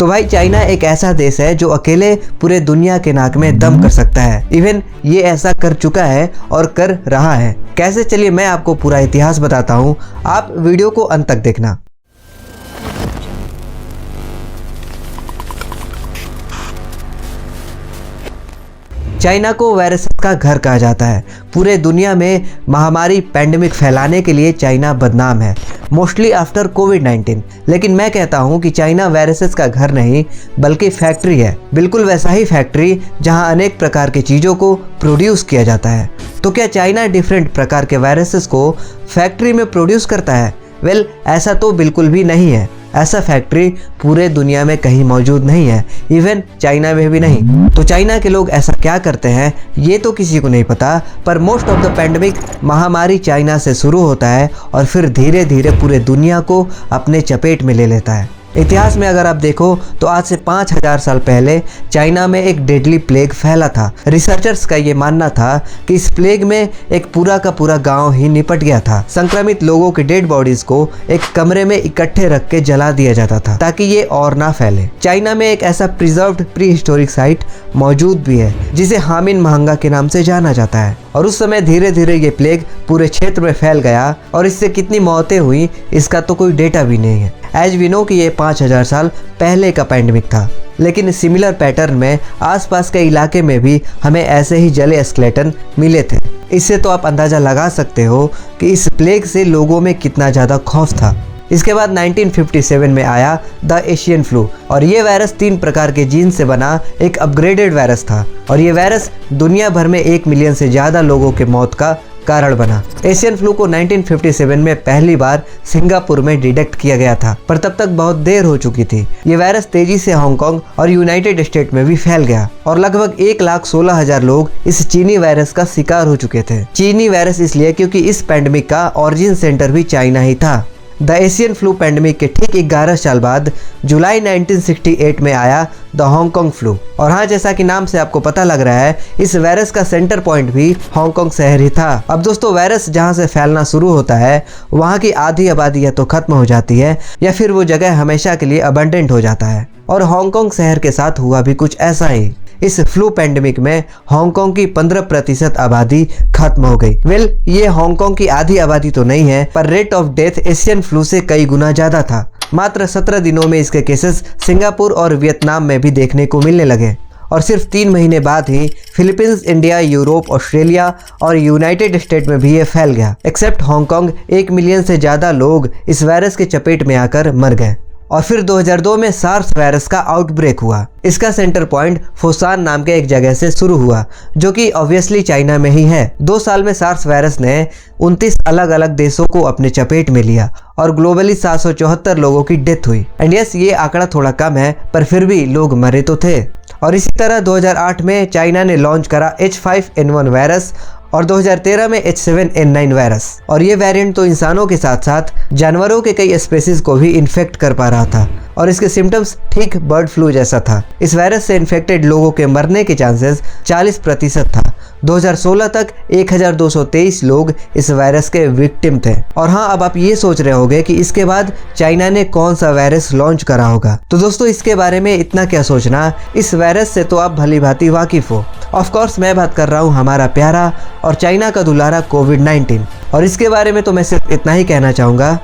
तो भाई चाइना एक ऐसा देश है जो अकेले पूरे दुनिया के नाक में दम कर सकता है। इवन ये ऐसा कर चुका है और कर रहा है। कैसे, चलिए मैं आपको पूरा इतिहास बताता हूँ, आप वीडियो को अंत तक देखना। चाइना को वायरस का घर कहा जाता है। पूरे दुनिया में महामारी पैंडेमिक फैलाने के लिए चाइना बदनाम है, मोस्टली आफ्टर कोविड-19। लेकिन मैं कहता हूं कि चाइना वायरसेस का घर नहीं बल्कि फैक्ट्री है। बिल्कुल वैसा ही फैक्ट्री जहां अनेक प्रकार की चीज़ों को प्रोड्यूस किया जाता है। तो क्या चाइना डिफरेंट प्रकार के वायरसेस को फैक्ट्री में प्रोड्यूस करता है? वेल, ऐसा तो बिल्कुल भी नहीं है। ऐसा फैक्ट्री पूरे दुनिया में कहीं मौजूद नहीं है, इवन चाइना में भी नहीं। तो चाइना के लोग ऐसा क्या करते हैं ये तो किसी को नहीं पता, पर मोस्ट ऑफ द पैंडेमिक महामारी चाइना से शुरू होता है और फिर धीरे धीरे पूरे दुनिया को अपने चपेट में ले लेता है। इतिहास में अगर आप देखो तो आज से 5000 साल पहले चाइना में एक डेडली प्लेग फैला था। रिसर्चर्स का ये मानना था कि इस प्लेग में एक पूरा का पूरा गांव ही निपट गया था। संक्रमित लोगों की डेड बॉडीज को एक कमरे में इकट्ठे रख के जला दिया जाता था ताकि ये और ना फैले। चाइना में एक ऐसा प्रिजर्व्ड प्री हिस्टोरिक साइट मौजूद भी है जिसे हामिन महंगा के नाम से जाना जाता है। और उस समय धीरे धीरे ये प्लेग पूरे क्षेत्र में फैल गया और इससे कितनी मौतें हुई इसका तो कोई डेटा भी नहीं है। एज वी नो कि ये 5000 साल पहले का पैंडेमिक था, लेकिन सिमिलर पैटर्न में आसपास के इलाके में भी हमें ऐसे ही जले स्केलेटन मिले थे। इससे तो आप अंदाज़ा लगा सकते हो कि इस प्लेग से लोगों में कितना ज़्यादा खौफ था। इसके बाद 1957 में आया द एशियन फ्लू और ये वायरस 3 प्रकार के जीन से बना एक अपग्रेडेड वायरस था और ये वायरस दुनिया भर में 1 मिलियन से ज़्यादा लोगों के मौत का कारण बना। एशियन फ्लू को 1957 में पहली बार सिंगापुर में डिटेक्ट किया गया था, पर तब तक बहुत देर हो चुकी थी। ये वायरस तेजी से हांगकांग और यूनाइटेड स्टेट में भी फैल गया और लगभग 1,16,000 लोग इस चीनी वायरस का शिकार हो चुके थे। चीनी वायरस इसलिए क्योंकि इस पैंडेमिक का ओरिजिन सेंटर भी चाइना ही था। द एशियन फ्लू पैंडेमिक के ठीक 11 साल बाद जुलाई 1968 में आया द हांगकांग फ्लू। और हाँ, जैसा कि नाम से आपको पता लग रहा है, इस वायरस का सेंटर पॉइंट भी हांगकांग शहर ही था। अब दोस्तों, वायरस जहाँ से फैलना शुरू होता है वहाँ की आधी आबादी या तो खत्म हो जाती है या फिर वो जगह हमेशा के लिए अबंडेंट हो जाता है। और हांगकांग शहर के साथ हुआ भी कुछ ऐसा ही। इस फ्लू पैंडेमिक में हांगकांग की 15% आबादी खत्म हो गई। वेल, ये हांगकांग की आधी आबादी तो नहीं है, पर rate of death Asian flu से कई गुना ज्यादा था। मात्र 17 दिनों में इसके केसेस सिंगापुर और वियतनाम में भी देखने को मिलने लगे और सिर्फ 3 महीने बाद ही फिलीपींस, इंडिया, यूरोप, ऑस्ट्रेलिया और यूनाइटेड स्टेट में भी ये फैल गया। एक्सेप्ट हांगकांग 1 मिलियन से ज्यादा लोग इस वायरस के चपेट में आकर मर गए। और फिर 2002 में सार्स वायरस का आउटब्रेक हुआ। इसका सेंटर पॉइंट फुसान नाम के एक जगह से शुरू हुआ जो कि ऑब्वियसली चाइना में ही है। 2 साल में सार्स वायरस ने 29 अलग अलग देशों को अपने चपेट में लिया और ग्लोबली 774 लोगों की डेथ हुई। एंड यस, ये आंकड़ा थोड़ा कम है, पर फिर भी लोग मरे तो थे। और इसी तरह 2008 में चाइना ने लॉन्च करा H5N1 वायरस और 2013 में H7N9 वायरस। और ये वेरिएंट तो इंसानों के साथ साथ जानवरों के कई स्पेसीज को भी इन्फेक्ट कर पा रहा था और इसके सिम्टम्स ठीक बर्ड फ्लू जैसा था। इस वायरस से इन्फेक्टेड लोगों के मरने के चांसेस 40% था। 2016 तक 1223 लोग इस वायरस के विक्टिम थे। और हाँ, अब आप ये सोच रहे होंगे कि इसके बाद चाइना ने कौन सा वायरस लॉन्च करा होगा। तो दोस्तों, इसके बारे में इतना क्या सोचना, इस वायरस से तो आप भली भांति वाकिफ हो। ऑफ कोर्स मैं बात कर रहा हूँ हमारा प्यारा और चाइना का दुलारा कोविड-19। और इसके बारे में तो मैं सिर्फ इतना ही कहना चाहूँगा,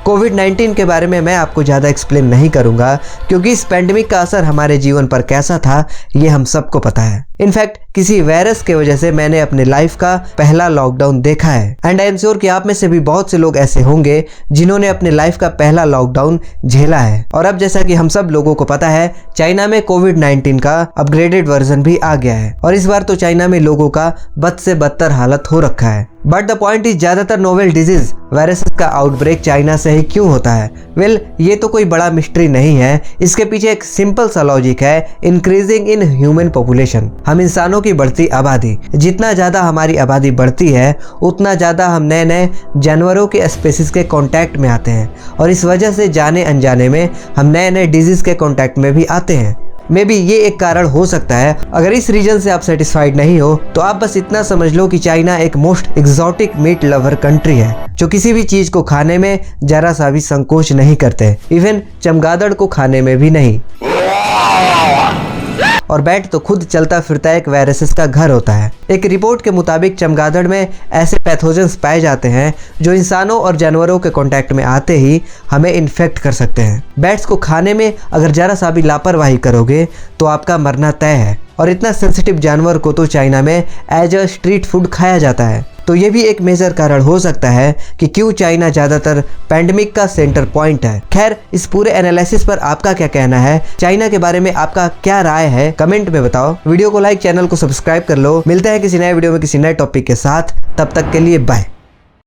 कोविड-19 के बारे में मैं आपको ज़्यादा एक्सप्लेन नहीं करूंगा क्योंकि इस पैंडेमिक का असर हमारे जीवन पर कैसा था ये हम सबको पता है। इनफैक्ट किसी वायरस के वजह से मैंने अपने लाइफ का पहला लॉकडाउन देखा है एंड आई एम श्योर कि आप में से भी बहुत से लोग ऐसे होंगे जिन्होंने अपने लाइफ का पहला लॉकडाउन झेला है। और अब जैसा कि हम सब लोगों को पता है, चाइना में कोविड-19 का अपग्रेडेड वर्जन भी आ गया है और इस बार तो चाइना में लोगों का बद से बदतर हालत हो रखा है। बट द पॉइंट इज, ज्यादातर नोवेल डिजीज वायरस का आउटब्रेक चाइना से ही क्यों होता है? वेल, ये तो कोई बड़ा मिस्ट्री नहीं है। इसके पीछे एक सिंपल सा लॉजिक है, इंक्रीजिंग इन ह्यूमन पॉपुलेशन। हम इंसानों की बढ़ती आबादी, जितना ज्यादा हमारी आबादी बढ़ती है उतना ज्यादा हम नए नए जानवरों के स्पेसीज के कांटेक्ट में आते हैं और इस वजह से जाने अनजाने में हम नए नए डिजीज के कांटेक्ट में भी आते हैं। मे बी ये एक कारण हो सकता है। अगर इस रीजन से आप सेटिस्फाइड नहीं हो तो आप बस इतना समझ लो कि चाइना एक most exotic meat lover country है, जो किसी भी चीज को खाने में जरा सा भी संकोच नहीं करते, इवन चमगादड़ को खाने में भी नहीं। और बैट तो खुद चलता फिरता एक वायरसेस का घर होता है। एक रिपोर्ट के मुताबिक चमगादड़ में ऐसे पैथोजेंस पाए जाते हैं जो इंसानों और जानवरों के कांटेक्ट में आते ही हमें इन्फेक्ट कर सकते हैं। बैट्स को खाने में अगर जरा सा भी लापरवाही करोगे तो आपका मरना तय है। और इतना सेंसिटिव जानवर को तो चाइना में एज अ स्ट्रीट फूड खाया जाता है। तो ये भी एक मेजर कारण हो सकता है कि क्यों चाइना ज्यादातर पैंडेमिक का सेंटर पॉइंट है। खैर, इस पूरे एनालिसिस पर आपका क्या कहना है? चाइना के बारे में आपका क्या राय है? कमेंट में बताओ। वीडियो को लाइक, चैनल को सब्सक्राइब कर लो। मिलते हैं किसी नए वीडियो में किसी नए टॉपिक के साथ। तब तक के लिए बाय।